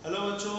Hello बच्चों,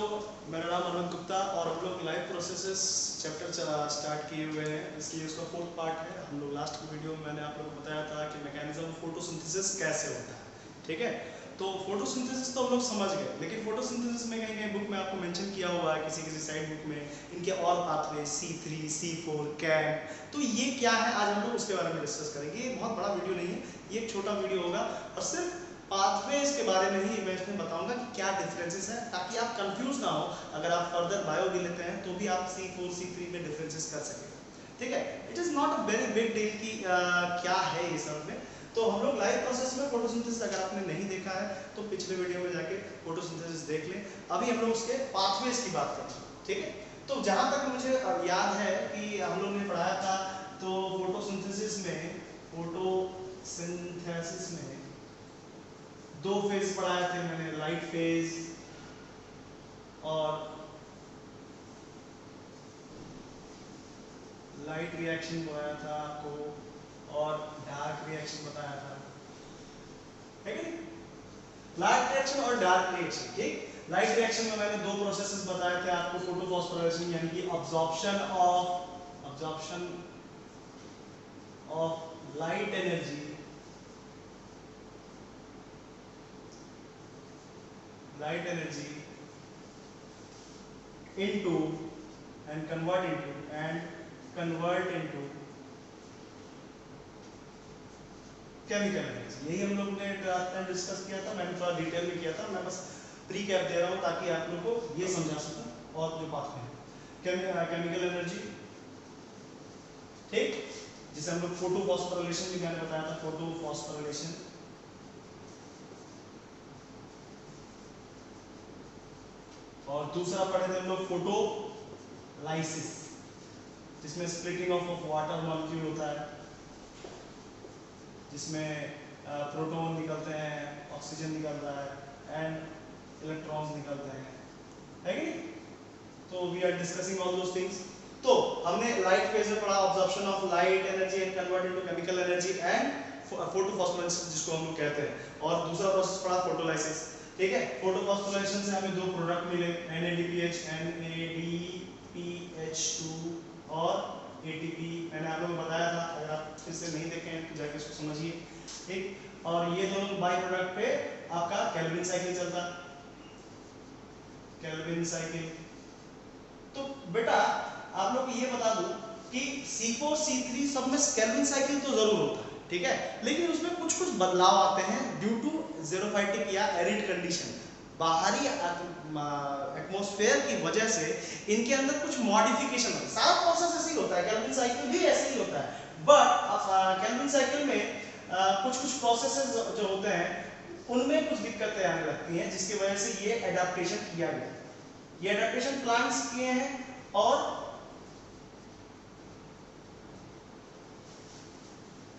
मेरा नाम अरविंद गुप्ता और हम लोग लाइफ प्रोसेसेस चैप्टर स्टार्ट किए हुए हैं। इसलिए उसका फोर्थ पार्ट है। हम लोग लास्ट वीडियो में मैंने आप लोगों को बताया था कि मैकेनिज्म फोटोसिंथेसिस कैसे होता है। ठीक है, तो फोटोसिंथेसिस तो हम लोग समझ गए, लेकिन फोटोसिंथेसिस में कहीं कहीं बुक में आपको मेंशन किया हुआ है, किसी किसी साइड बुक में इनके और पाथवे C3, C4, कैम। तो ये क्या है, आज हम लोग उसके बारे में डिस्कस करेंगे। ये बहुत बड़ा वीडियो नहीं है, ये एक छोटा वीडियो होगा और सिर्फ पाथवेज के बारे में ही मैं इसमें बताऊंगा कि क्या डिफरेंसेस हैं, ताकि आप कंफ्यूज ना हो। अगर आप फर्दर बायो भी लेते हैं तो भी आप C4, C3 में डिफरेंसेस कर सकेंगे। ठीक है, it is not a very big deal कि क्या है ये सब में। तो हम लोग लाइफ प्रोसेस में फोटोसिंथेसिस अगर आपने नहीं देखा है तो पिछले वीडियो में जाके फोटोसिंथेसिस देख लें। अभी हम लोग उसके पाथवेज की बात करें। ठीक है, तो जहां तक मुझे याद है कि हम लोग ने पढ़ाया था, तो फोटोसिंथेसिस में दो फेज पढ़ाए थे मैंने, लाइट फेज और लाइट रिएक्शन बताया था आपको, और डार्क रिएक्शन बताया था, है कि नहीं? लाइट रिएक्शन और डार्क रिएक्शन। ठीक, लाइट रिएक्शन में मैंने दो प्रोसेसेस बताए थे आपको, फोटोफॉस्फोराइलेशन यानी कि absorption of light energy into and convert into chemical energy. यही हम लोग ने डिस्कस किया था, मैंने थोड़ा डिटेल में किया था। मैं बस प्री कैप दे रहा हूँ ताकि आप लोग को ये समझा सकूं। और जो बात है केमिकल एनर्जी, ठीक, जिसे हम लोग फोटोफॉस्फोराइलेशन भी मैंने बताया था, फोटोफॉस्फोराइलेशन। और दूसरा पढ़े थे हम लोग फोटोलाइसिस, जिसमें स्प्लिटिंग ऑफ वाटर मॉलिक्यूल होता है, जिसमें प्रोटॉन निकलते हैं, ऑक्सीजन निकलता है एंड इलेक्ट्रॉन्स निकलते हैं, है कि नहीं? तो we are discussing all those things. तो हमने लाइट फेज में पढ़ा absorption of light energy and convert into chemical energy and photophosphorylation जिसको हम लोग कहते हैं, और दूसरा प्रोसेस पढ़ा फोटोलाइसिस। ठीक है, फोटोफॉस्फोराइलेशन से हमें दो प्रोडक्ट मिले, NADPH और ATP। मैंने आप लोगों को बताया था, अगर आप फिर से नहीं देखे हैं तो जाके इसको समझिए। ठीक, और ये दोनों बाई प्रोडक्ट पे आपका केल्विन साइकिल चलता है, केल्विन साइकिल। तो बेटा आप लोग को ये बता दूं कि C4, C3 सब में केल्विन साइकिल तो जरूर होता है, ठीक है, लेकिन उसमें कुछ कुछ बदलाव आते हैं ड्यू टू ज़ेरोफाइटिक या एरिड कंडीशन। बाहरी एटमॉस्फेयर की वजह से इनके अंदर कुछ मॉडिफिकेशन होता है। सारा प्रोसेस ऐसे ही होता है, केल्विन साइकिल भी ऐसे ही होता है, बट केल्विन साइकिल में कुछ कुछ प्रोसेसेस जो होते हैं उनमें कुछ दिक्कतें आने लगती हैं, जिसकी वजह से ये एडाप्टेशन किया गया। ये एडेप्टेशन प्लांट्स किए हैं। और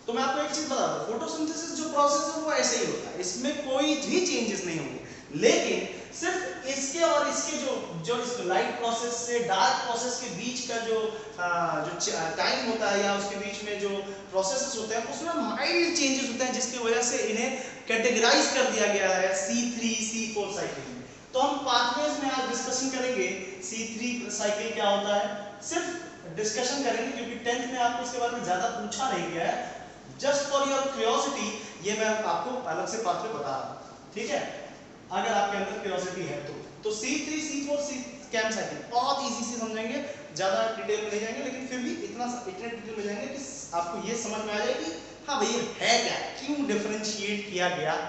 तो मैं आपको एक चीज बता दूं, फोटोसिंथेसिस जो प्रोसेस है वो ऐसे ही होता है, इसमें कोई भी चेंजेस नहीं होंगे, लेकिन सिर्फ इसके और इसके जो इस लाइट प्रोसेस से डार्क प्रोसेस के बीच का जो टाइम होता है या उसके बीच में जो प्रोसेसेस होते हैं उसमें माइल्ड चेंजेस होते हैं, जिसकी वजह से इन्हें कैटेगराइज कर दिया गया है C3, C4 साइकिल में। तो हम पाथवेज में आज डिस्कशन करेंगे C3 साइकिल क्या होता है, सिर्फ डिस्कशन करेंगे क्योंकि 10th में आपको इसके बारे में ज्यादा पूछा नहीं गया है। जस्ट फॉर योर क्यूरियोसिटी ये मैं आपको अलग से पाथवे बता रहा हूं, ठीक है, अगर आपके अंदर क्यूरियोसिटी है तो C3, C4 कैम साइकिल बहुत इजी से समझेंगे, ज्यादा डिटेल में नहीं जाएंगे, लेकिन फिर भी इतने डिटेल में जाएंगे कि आपको ये समझ में आ जाए कि हाँ भैया है क्या, क्यों डिफरेंशिएट किया गया है।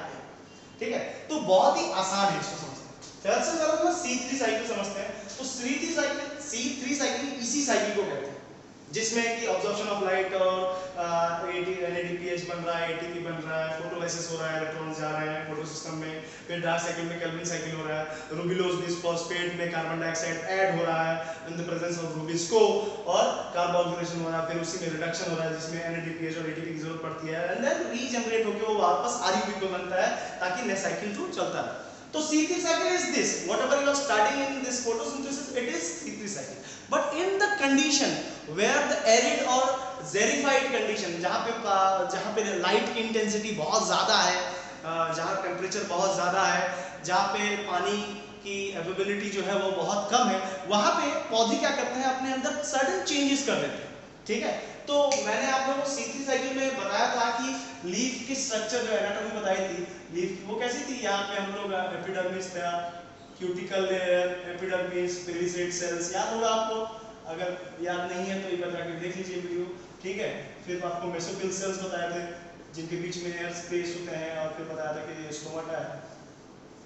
ठीक है, तो बहुत ही आसान है इसको समझना। चलो C3 साइकिल समझते हैं। तो C3 साइकिल इसी साइकिल को कहते हैं जिसमें कि ऑब्जॉर्प्शन ऑफ लाइट और NADPH बन रहा है, ATP बन रहा है, फोटोलाइसिस हो रहा है, इलेक्ट्रॉन्स जा रहे हैं फोटो सिस्टम में, फिर डार्क साइकिल में केल्विन साइकिल हो रहा है, रूबिलोज बिसफॉस्फेट में कार्बन डाइऑक्साइड ऐड हो रहा है in the presence of rubisco, और कार्बोक्सिलेशन हो रहा है, फिर उसी में रिडक्शन हो रहा है जिसमें NADPH और ATP की जरूरत पड़ती है, एंड देन रीजनरेट होकर वो वापस RUB को बनता है ताकि नया साइकिल टू चलता है। तो C3 cycle is this, whatever you are starting in this photosynthesis, it is C3 cycle. But in the condition where the arid or zerified condition, जहाँ पे लाइट की इंटेंसिटी बहुत ज़्यादा है, जहाँ टेम्परेचर बहुत ज़्यादा है, जहाँ पे पानी की अवेलेबिलिटी जो है वो बहुत कम है, वहाँ पे पौधे क्या करते हैं, अपने अंदर सडन चेंजेस कर देते हैं। ठीक है, तो मैंने आप लोगों को C3 साइकिल में बताया था कि लीफ की स्ट्रक्चर जो एनाटॉमी बताई थी लीफ की, वो कैसी थी। यहाँ पे हम लोग एपिडर्मिस था, क्यूटिकल लेयर, एपिडर्मिस, पेरिसेट सेल्स, याद होगा आपको। अगर याद नहीं है तो एक बार जाकर देख लीजिए वीडियो। ठीक है, फिर आपको मेसोफिल सेल्स बताए थे जिनके बीच में एयर स्पेस होते हैं, और फिर बताया था कि स्टोमाटा है,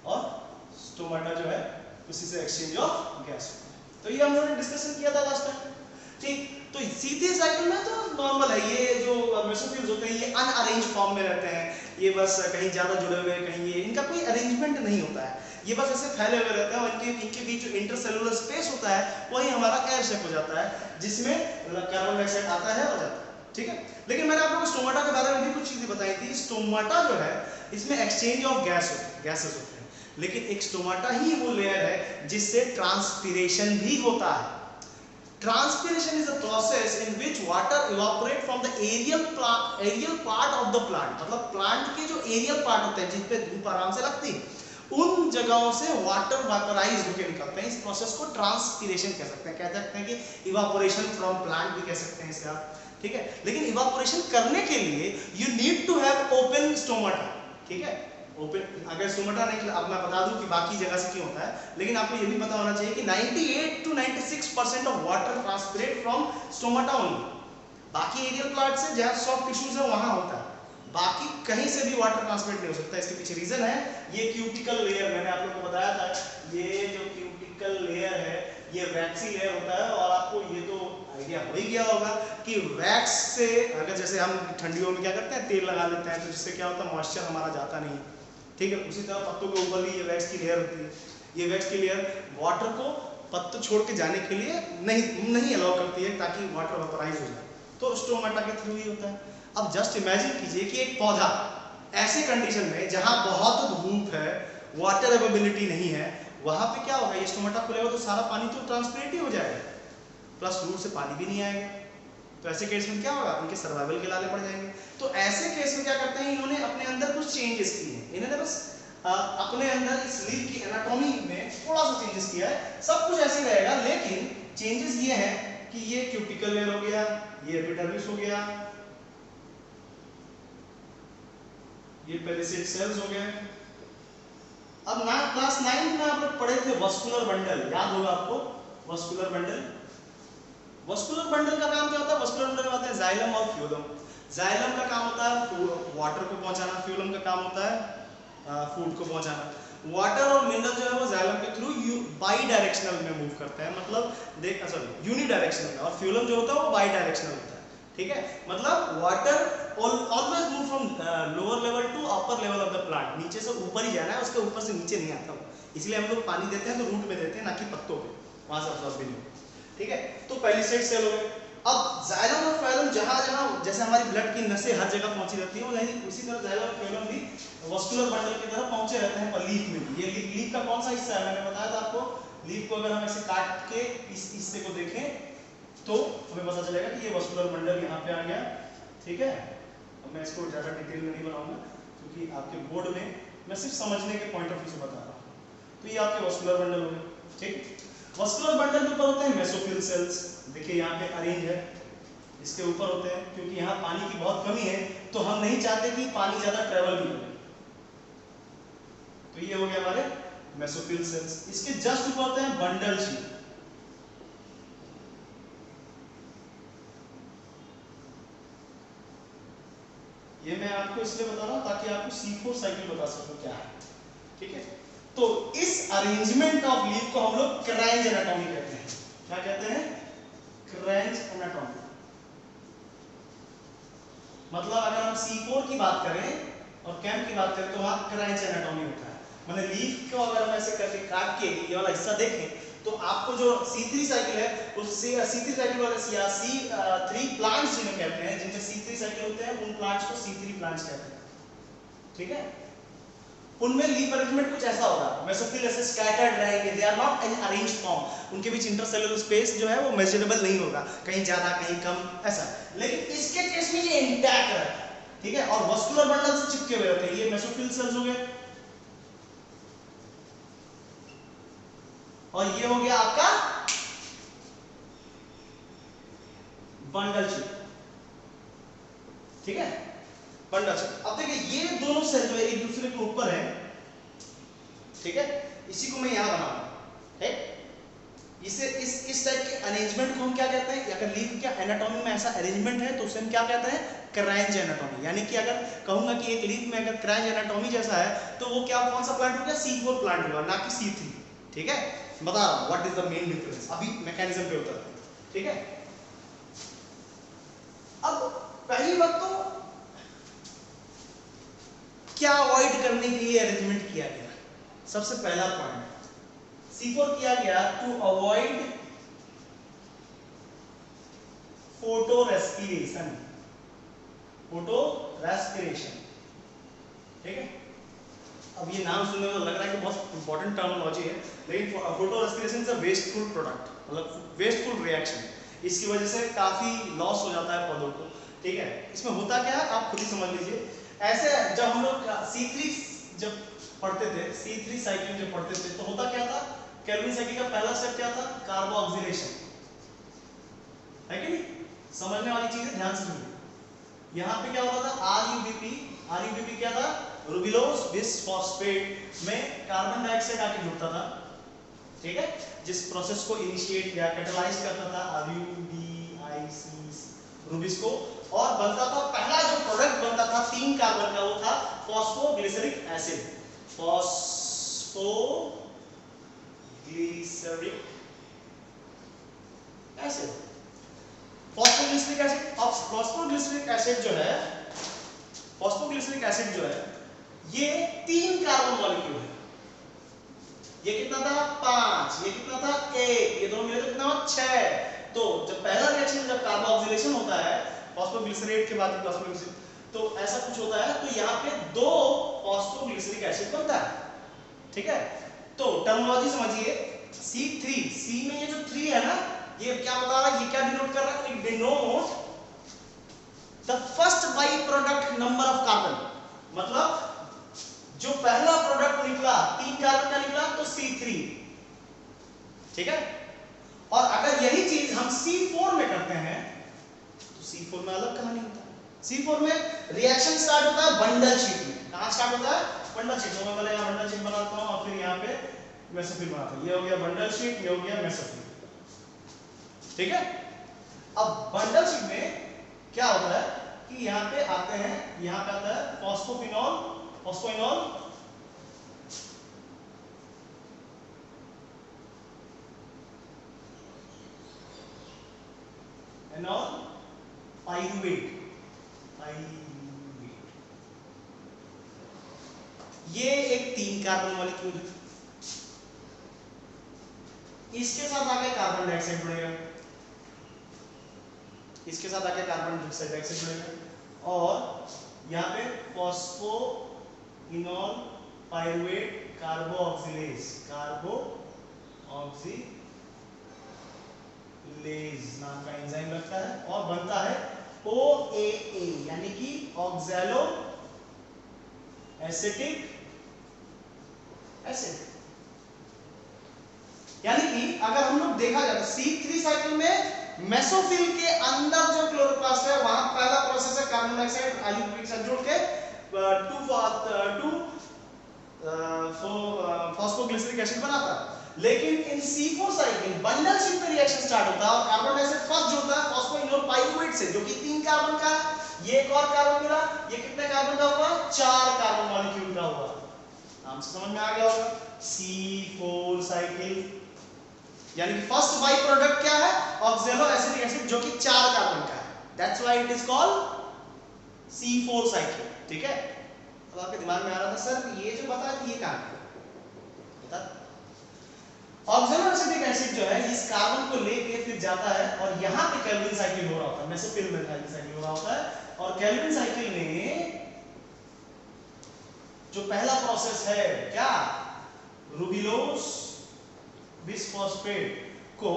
और स्टोमाटा जो है उसी से एक्सचेंज ऑफ गैस होता है। तो ये हम लोगों ने डिस्कशन किया था लास्ट टाइम। ठीक, तो C3 साइकिल में तो नॉर्मल है, ये जो मेसोफिल्स होते हैं ये अनअरेंज फॉर्म में रहते हैं, ये बस कहीं ज्यादा जुड़े हुए, कहीं ये, इनका कोई अरेंजमेंट नहीं होता है, ये बस ऐसे फैले हुए रहते हैं, और इनके बीच जो इंटरसेलुलर स्पेस होता है वही हमारा एयर शेप हो जाता है, जिसमें कार्बन डाइऑक्साइड आता है और जाता है। ठीक है, लेकिन मैंने आप लोगों को स्टोमाटा के बारे में भी कुछ चीजें बताई थी। स्टोमाटा जो है इसमें एक्सचेंज ऑफ गैसेस होते हैं, लेकिन एक स्टोमाटा ही वो लेयर है जिससे ट्रांसपीरेशन भी होता है। Transpiration is a process in which water evaporate from the aerial part of the plant, मतलब प्लांट के जो एरियल पार्ट होते हैं जिन पे धूप आराम से लगती है, उन जगहों से वाटर वेपराइज होकर निकलते हैं। इस प्रोसेस को ट्रांसपीरेशन कह सकते हैं, कह सकते हैं कि इवापोरेशन फ्रॉम प्लांट भी कह सकते हैं इसे आप। ठीक है, लेकिन इवापोरेशन करने के लिए you need to have open stomata. ठीक है, ओपन, अगर स्टोमाटा नहीं, अब मैं बता दूं कि बाकी जगह से क्यों होता है, लेकिन आपको ये भी पता होना चाहिए कि 98 to 96% of water transpirate from stomata only. बाकी एरियल पार्ट से जहां सॉफ्ट टिश्यूज है वहां होता है, बाकी कहीं से भी वाटर ट्रांसपिरेट नहीं हो सकता। इसके पीछे रीजन है ये क्यूटिकल लेयर, मैंने आप लोगों को बताया था, ये जो क्यूटिकल लेयर है ये वैक्सी लेयर होता है, और आपको ये तो आइडिया हो ही गया होगा कि वैक्स से, अगर जैसे हम ठंडियों में क्या करते हैं, तेल लगा लेते हैं, तो जिससे क्या होता है, मॉइस्चर हमारा जाता नहीं। ठीक है, उसी तरह पत्तों के ऊपर भी ये वैक्स की लेयर होती है। ये वैक्स की लेयर वाटर को पत्ते छोड़ के जाने के लिए नहीं अलाउ करती है, ताकि वाटर वेपराइज हो जाए, तो स्टोमाटा के थ्रू ही होता है। अब जस्ट इमेजिन कीजिए कि एक पौधा ऐसे कंडीशन में जहां बहुत धूप है, वाटर अवेलेबिलिटी नहीं है, वहां पे क्या होगा, ये स्टोमाटा खुलेगा तो सारा पानी तो ट्रांसपेरेंट ही हो जाएगा, प्लस रूट से पानी भी नहीं आएगा। तो ऐसे केस में क्या होगा, उनके सर्वाइवल के लाले पड़ जाएंगे। तो ऐसे केस में क्या करते हैं, इन्होंने अपने अंदर कुछ चेंजेस किए हैं, इन्होंने बस अपने अंदर इस लीफ की एनाटॉमी में थोड़ा सा चेंजेस किया है। सब कुछ ऐसे ही रहेगा, लेकिन चेंजेस ये हैं कि ये क्यूटिकल लेयर हो गया, ये एपिडर्मिस हो गया, ये पेरिसेट सेल्स हो गए। अब ना क्लास 9 में आप लोग पढ़े थे वस्कुलर बंडल, याद होगा आपको वस्कुलर बंडल। वस्कुलर बंडल का काम क्या होता है, वस्कुलर बंडल में होते हैं जाइलम और फ्यूलम। जाइलम का काम होता है वाटर को पहुंचाना, फ्यूलम का काम होता है फूड को पहुंचाना। वाटर और मिनरल जो है वो जाइलम के थ्रू बाई डायरेक्शनल में मूव करते हैं, मतलब सॉरी यूनि डायरेक्शनल में, और फ्यूलम जो होता है वो बाई डायरेक्शनल होता है। ठीक है, मतलब water always move from lower level to upper level of the plant, नीचे से ऊपर ही जाना है, उसके ऊपर से नीचे नहीं आता। इसलिए हम लोग पानी देते हैं तो रूट में देते हैं, ना कि पत्तों पे, वहां से अब्सॉर्ब भी नहीं हो। ठीक है, तो पेरिसेट सेल हो गए। अब जाइलम और फ्लोएम जहां जहां जैसे हमारी ब्लड की नसें हर जगह पहुंची रहती है, वहीं उसी तरह जाइलम और फ्लोएम भी वस्कुलर बंडल की तरह पहुंचे रहते हैं, पर लीफ में भी। ये लीफ का कौन सा हिस्सा है, मैंने बताया था आपको, लीफ को अगर हम ऐसे काट के इस हिस्से को देखें तो हमें पता चलेगा कि ये वस्कुलर बंडल यहाँ पे आ गया। ठीक है, अब मैं इसको ज़्यादा डिटेल में नहीं बनाऊंगा, क्योंकि आपके बोर्ड में मैं सिर्फ समझने के पॉइंट ऑफ व्यू से बता रहा हूँ। तो ये आपके वस्कुलर बंडल हो गए। ठीक, वस्कुलर बंडल के ऊपर होते हैं मेसोफिल सेल्स, देखिए यहाँ पे अरेंज है, इसके ऊपर होते हैं, क्योंकि यहाँ पानी की बहुत कमी है, तो हम नहीं चाहते कि पानी ज़्यादा ट्रेवल भी करे। तो ये हो गया हमारे मेसोफिल सेल्स। इसके जस्ट ऊपर होते हैं बंडल शीट। ये मैं आपको इसलिए बता रहा हूं ताकि आपको C4 साइकिल बता सकूं क्या है। ठीक है, तो इस अरेंजमेंट ऑफ लीफ को हम लोग क्रेंज एनाटॉमी कहते हैं। क्या कहते हैं, क्रेंज एनाटॉमी। मतलब अगर हम C4 की बात करें और कैम की बात करें तो वहां क्रेंज एनाटॉमी होता है। मतलब लीफ को अगर हम ऐसे करके काट के ये वाला हिस्सा देखें तो आपको जो C3 साइकिल है उस C3 साइकिल वाले C3 प्लांट्स जिन्हें कहते हैं, जिनके C3 साइकिल होते हैं, उन प्लांट्स को C3 प्लांट्स कहते हैं। ठीक है, उनमें लीफ अरेंजमेंट कुछ ऐसा होगा, मेसोफिल ऐसे स्कैटर्ड रहेंगे, they are not in arranged form, उनके बीच इंटरसेलुलर स्पेस जो है वो मेजरेबल नहीं होगा, कहीं ज्यादा कहीं कम ऐसा। लेकिन इसके केस में ये इंटैक्ट रहता है। ठीक है, और वस्कुलर बंडल से चिपके हुए होते हैं। ये मेसोफिल सेल्स हो गए, और ये हो गया आपका बंडल शिप, ठीक है, बंडल शिप। अब देखिए ये दोनों सेल जो है एक दूसरे के ऊपर है, ठीक है, इसी को मैं यहां बनाऊंगा, है इसे इस टाइप के अरेंजमेंट को हम क्या कहते हैं, अगर लीफ क्या एनाटॉमी में ऐसा अरेंजमेंट है तो उसे हम क्या कहते हैं, क्रांच एनाटॉमी। यानी कि अगर कहूंगा कि एक लीफ में अगर क्रांच एनाटॉमी जैसा है तो वो क्या कौन सा प्लांट हो गया, C4 प्लांट होगा, ना कि C3, ठीक है। बता रहा हूं what is the main difference, अभी मैकेनिज्म पे उतरते हैं, ठीक है। अब पहली बात तो क्या अवॉइड करने के लिए अरेंजमेंट किया गया, सबसे पहला पॉइंट C4 किया गया to avoid photorespiration, photorespiration, ठीक है। अब ये नाम सुनने में लग रहा है कि बहुत इंपॉर्टेंट टर्मिनोलॉजी है, लेकिन photo respiration is a wasteful product, मतलब वेस्टफुल रिएक्शन, इसकी वजह से काफी लॉस हो जाता है पौधों को, ठीक है। इसमें होता क्या है आप खुद ही समझ लीजिए। ऐसे जब हम लोग C3 जब पढ़ते थे, C3 साइकिल जब पढ़ते थे तो होता क्या था, केल्विन साइकिल का पहला स्टेप क्या था, कार्बोक्सिलेशन, है कि नहीं, समझने वाली चीज है, ध्यान से सुनिए। यहाँ पे क्या होता था, RUBP क्या था, रूबिलोज बिसफॉस्फेट में कार्बन डाइऑक्साइड आके जुड़ता था, ठीक है, जिस प्रोसेस को इनिशिएट या कैटलाइज करता था RUBIC रूबिस को, और बनता था पहला जो प्रोडक्ट बनता था 3 कार्बन का, वो था phosphoglyceric acid, phosphoglyceric acid, phosphoglyceric acid. अब फॉस्फोग्लिसरिक एसिड जो है, फॉस्फोग्लिसरिक एसिड जो है ये 3 कार्बन मॉलिक्यूल है, ये कितना था 5, ये कितना था 1, ये दोनों मिले तो कितना हुआ 6। तो जब पहला रिएक्शन जब कार्बोक्सिलेशन होता है फॉस्फोग्लिसरेट के बाद फॉस्फोग्लिसरेट, तो ऐसा कुछ होता है, तो यहाँ पे 2 फॉस्फोग्लिसरिक एसिड बनता है, ठीक है। तो टर्मिनोलॉजी समझिए, C3, C में ये जो 3 है ना, ये क्या बता रहा है, ये क्या डिनोट कर रहा है, it denote the first by product number of carbon, मतलब जो पहला प्रोडक्ट निकला 3 कार्बन का निकला तो C3, ठीक है। और अगर यही चीज हम C4 में करते हैं तो C4 में अलग कहानी होता है। C4 में रिएक्शन स्टार्ट होता है बंडल शीट में, कहां स्टार्ट होता है, बंडल शीट में। मैं पहले यहां बंडल शीट बनाता हूं और फिर यहां पे मेसोफिल बनाता हूं, ये हो गया बंडल शीट, ये हो गया मेसोफिल, ठीक है। अब बंडल शीट में क्या होता है कि यहां पे आते हैं, यहां पे आता है फॉस्फोइनॉल, एनॉल पाइरुवेट, ये एक 3 कार्बन मॉलिक्यूल है, इसके साथ आके कार्बन डाइऑक्साइड जुड़ेगा, इसके साथ आके कार्बन डाइऑक्साइड जुड़ेगा, और यहाँ पे फॉस्फोइनॉल पाइरुवेट कार्बोक्सिलेज नाम का एंजाइम लगता है और बनता है OAA, यानी कि ऑक्सैलो एसिटिक एसिड। यानी कि अगर हम लोग देखा जाए तो C3 साइकिल में मेसोफिल के अंदर जो क्लोरोप्लास्ट है वहां पहला प्रोसेस है कार्बन डाइऑक्साइड आयुर्वेदिक के साथ जुड़ के 2 फॉस्फोग्लिसरिक एसिड बनाता है। लेकिन इन C4 साइकिल बंडल शिप में रिएक्शन स्टार्ट होता है और कार्बन डाइऑक्साइड फर्स्ट जुड़ता है फॉस्फोइनोल पाइरुवेट से, जो कि 3 कार्बन का है, ये एक और कार्बन मिला, ये कितने कार्बन का हुआ, 4 कार्बन मॉलिक्यूल का हुआ। नाम से समझ में आ गया होगा, C4 साइकिल, यानी कि फर्स्ट बाई प्रोडक्ट क्या है, ऑक्सैलो एसिटिक एसिड, जो कि 4 कार्बन का है, that's why it is called C4 cycle, ठीक है। अब आपके दिमाग में आ रहा था सर ये जो बताया ये कहां है, बता। ऑक्सैलो एसिटिक एसिड जो है इस कार्बन को लेके फिर जाता है और यहां पे केल्विन साइकिल हो रहा होता है, मेसोफिल में केल्विन साइकिल हो रहा होता है, और केल्विन साइकिल में जो पहला प्रोसेस है क्या, रूबिलोज बिसफॉस्फेट को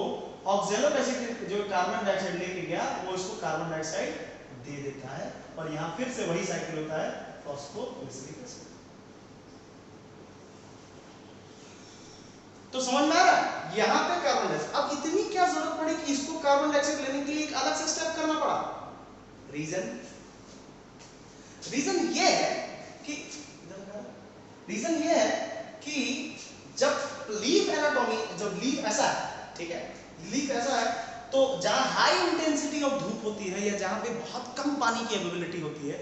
ऑक्सैलो एसिड जो कार्बन डाइऑक्साइड लेके गया वो इसको कार्बन डाइऑक्साइड दे देता है, और यहां फिर से वही साइकिल होता है फॉस्फोग्लिसरिक एसिड। तो समझ में आ रहा है, यहाँ पे कार्बन डाइऑक्साइड, अब इतनी क्या जरूरत पड़ी कि इसको कार्बन डाइऑक्साइड लेने के लिए एक अलग से स्टेप करना पड़ा? रीजन ये है कि जब लीफ एनाटॉमी, जब लीफ ऐसा है, ठीक है, लीफ ऐसा है, तो जहां हाई इंटेंसिटी ऑफ धूप होती है या जहां पे बहुत कम पानी की अवेलेबिलिटी होती है,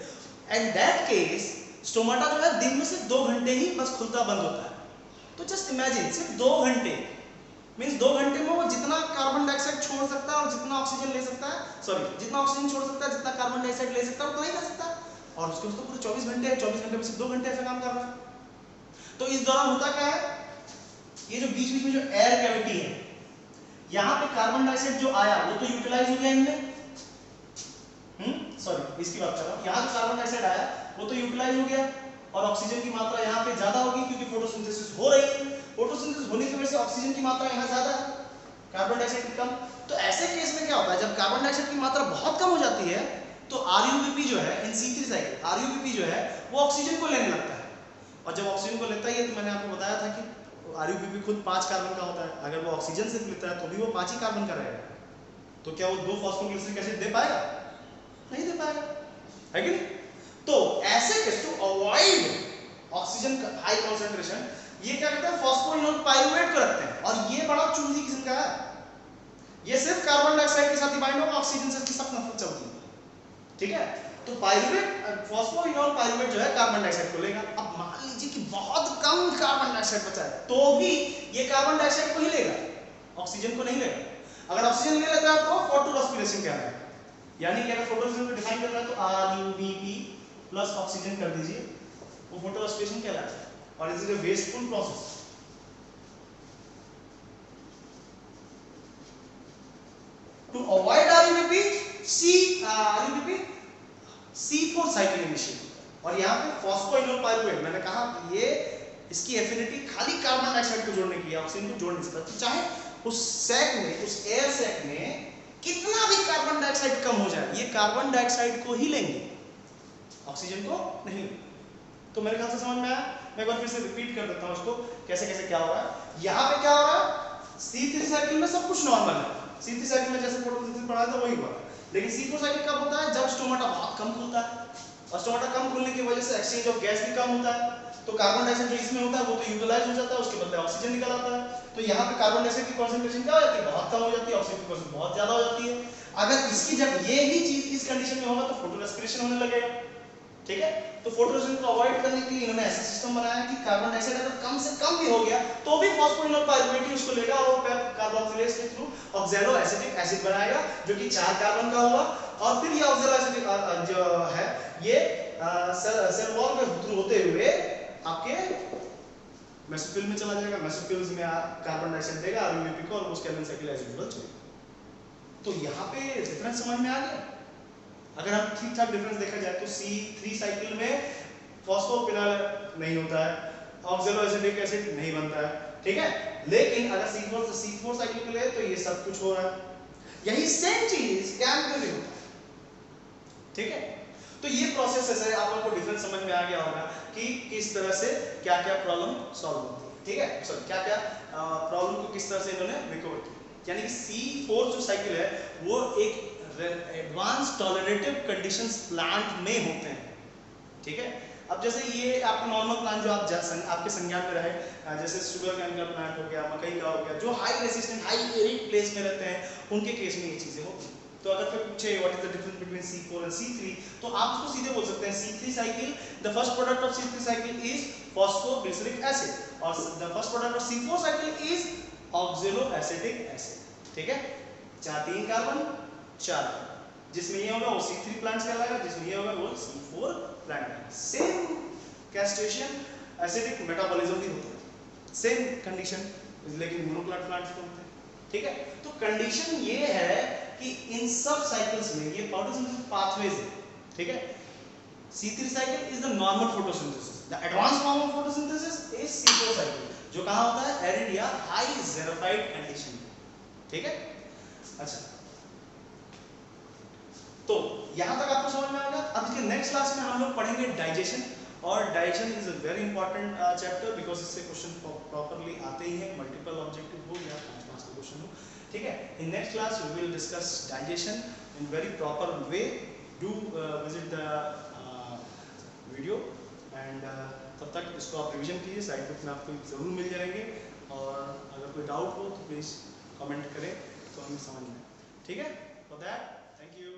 एंड दैट केस स्टोमाटा जो है दिन में सिर्फ 2 घंटे ही बस खुलता बंद होता है। तो जस्ट इमेजिन सिर्फ 2 घंटे, मींस 2 घंटे में वो जितना कार्बन डाइऑक्साइड छोड़ सकता है और जितना ऑक्सीजन ले सकता है, सॉरी जितना ऑक्सीजन छोड़ सकता है, जितना कार्बन डाइऑक्साइड ले सकता है उतना ही ले सकता है। और उसके तो पूरे 24 घंटे है, 24 घंटे में सिर्फ 2 घंटे ऐसा काम कर रहा है। तो इस दौरान होता क्या है, ये जो बीच बीच में जो एयर कैविटी है, यहाँ पे कार्बन डाइऑक्साइड जो आया वो तो यूटिलाइज हो गया इनमें, सॉरी इसकी बात कर रहा हूँ, यहाँ जो कार्बन डाइऑक्साइड आया वो तो यूटिलाइज हो गया और ऑक्सीजन की मात्रा यहाँ पे ज्यादा होगी क्योंकि फोटोसिंथेसिस हो रही है। फोटोसिंथेसिस होने की वजह से ऑक्सीजन की मात्रा यहाँ ज्यादा है, कार्बन डाइऑक्साइड की कम। तो ऐसे केस में क्या होता है, जब कार्बन डाइऑक्साइड की मात्रा बहुत कम हो जाती है तो RUBP जो है इन C3 साइकिल, RUBP जो है वो ऑक्सीजन को लेने लगता है, और जब ऑक्सीजन को लेता है तो मैंने आपको बताया था कि RUBP खुद 5 कार्बन का होता है, अगर वो ऑक्सीजन से लेता है तो भी वो 5 ही कार्बन का रहेगा। तो क्या वो 2 फॉस्फोग्लिसरिक एसिड दे पाएगा? नहीं दे पाएगा, है कि नहीं? तो ऐसे केस टू अवॉइड ऑक्सीजन का हाई कंसंट्रेशन, ये क्या करते हैं, फॉस्फोइनोल पाइरुवेट को रखते हैं, और ये बड़ा चूजी किस्म का है, ये सिर्फ कार्बन डाइऑक्साइड के साथ ही बाइंड होगा, ऑक्सीजन से इसकी सब नफरत चलती है, ठीक है। तो पाइरुवेट, फॉस्फोइनोल पाइरुवेट जो है कार्बन डाइऑक्साइड को लेगा। अब मान लीजिए कि बहुत कम कार्बन डाइऑक्साइड बचा है तो भी ये कार्बन डाइऑक्साइड को ही लेगा, ऑक्सीजन को नहीं लेगा। अगर ऑक्सीजन ले लेता है तो फोटो रेस्पिरेशन कहलाएगा, यानी कि अगर फोटो रेस्पिरेशन को डिफाइन करना है तो RUBP प्लस ऑक्सीजन कर दीजिए, वो फोटो रेस्पिरेशन कहलाता है, और it is a wasteful process. To avoid RUBP C4 cycle initiate होता है, और यहाँ पे फॉस्फोइनोल पाइरुवेट, मैंने कहा कि ये इसकी एफिनिटी खाली कार्बन डाइऑक्साइड को जोड़ने की है, ऑक्सीजन को जोड़ नहीं सकता। तो चाहे उस सैक में, उस एयर सैक में कितना भी कार्बन डाइऑक्साइड कम हो जाए, ये कार्बन डाइऑक्साइड को ही लेंगे, ऑक्सीजन को नहीं। तो मेरे ख्याल से समझ में आया, मैं एक बार फिर से रिपीट कर देता हूँ उसको, कैसे कैसे क्या हो रहा है। यहाँ पे क्या हो रहा है, C3 साइकिल में सब कुछ नॉर्मल है, C3 साइकिल में जैसे फोटोसिंथेसिस पढ़ाया था वही हुआ, लेकिन C4 साइकिल कब होता है, जब स्टोमाटा बहुत कम खुलता है, और स्टोमाटा कम खुलने की वजह से एक्सचेंज ऑफ गैस भी कम होता है, तो कार्बन डाइऑक्साइड जो इसमें होता है वो तो यूटिलाइज हो जाता है, उसके बदले ऑक्सीजन निकल आता है। तो यहाँ पे कार्बन डाइऑक्साइड की कंसंट्रेशन क्या हो जाती है, बहुत कम हो जाती है, ऑक्सीजन की कंसंट्रेशन बहुत ज्यादा हो जाती है। अगर इसकी जब ये ही चीज इस कंडीशन में होगा तो फोटो रेस्पिरेशन होने लगेगा, ठीक है। तो फोटो रेस्पिरेशन को अवॉइड करने के लिए इन्होंने ऐसा सिस्टम बनाया कि कार्बन डाइऑक्साइड अगर कम से कम भी हो गया तो भी फॉस्फोइनोल पाइरुवेट उसको लेगा और वो कार्बोक्सिलेज के थ्रू ऑक्सैलो एसिटिक एसिड बनाएगा जो कि 4 कार्बन का होगा, और फिर ये ऑक्सैलो एसिटिक जो है ये सेल वॉल के थ्रू होते हुए आपके मेसोफिल में चला जाएगा, मेसोफिल्स में कार्बन डाइऑक्साइड देगा RUBP को, और उसके एलिमेंट साइकिल एज यूजुअल चलेगा। तो यहाँ पे डिफरेंस समझ में आ गया। अगर हम ठीक ठाक डिफरेंस देखा जाए तो C3 साइकिल में फॉस्फोपिनाल नहीं होता है, ऑक्सैलो एसिटिक एसिड नहीं बनता है, ठीक है। लेकिन अगर C4 साइकिल के लिए तो ये सब कुछ हो रहा है। यही सेम चीज कैम्प में होता है, ठीक है। तो ये प्रोसेस है, आप लोगों को डिफरेंस समझ में आ गया होगा कि किस तरह से क्या क्या प्रॉब्लम सॉल्व होती है, ठीक है, सॉरी क्या क्या प्रॉब्लम को किस तरह से इन्होंने रिकवर किया। यानी कि C4 जो साइकिल है वो एक एडवांस टॉलरेटिव कंडीशंस प्लांट में होते हैं, ठीक है। अब जैसे ये आपका नॉर्मल प्लांट जो आपके संज्ञान में रहे, जैसे शुगर कैन का प्लांट हो गया, मकई का हो गया, जो high resistant high arid place में रहते हैं, उनके केस में ये चीजें होती हैं। तो अगर फिर पूछे what is the difference between C4 and C3, तो आप उसको सीधे बोल सकते हैं C3 cycle, the first product of C3 cycle is phosphoglyceric acid, और the first product of C4 cycle is oxaloacetic acid, ठीक है। 3 कार्बन 4, जिसमें ये होगा वो C3 प्लांट्स कहलाएगा, जिसमें ये होगा वो C4 plant. Same castration acidic metabolism भी होता है, सेम कंडीशन, लेकिन मोनोक्लाट प्लांट्स को होते हैं, ठीक है। तो कंडीशन ये है कि इन सब साइकिल्स में ये फोटोसिंथेसिस पाथवेज है, ठीक है। C3 cycle is the normal photosynthesis, the advance form of photosynthesis is C4 cycle, जो कहां होता है, एरिड या हाई ज़ेरोफाइट कंडीशन, ठीक है। अच्छा, तो यहां तक आपको समझ में आ गया। अब इसके नेक्स्ट क्लास में हम लोग पढ़ेंगे डाइजेशन, और digestion is a very important chapter because इससे क्वेश्चन प्रॉपरली आते ही हैं, मल्टीपल ऑब्जेक्टिव हो गया। ठीक है। In next class we will discuss digestion in very proper way. Do visit the video and तब तक इसको आप रिवीजन कीजिए, साइड बुक में आपको ज़रूर मिल जाएंगे। और अगर कोई डाउट हो तो प्लीज़ कमेंट करें तो हमें समझ में, ठीक है। For that thank you.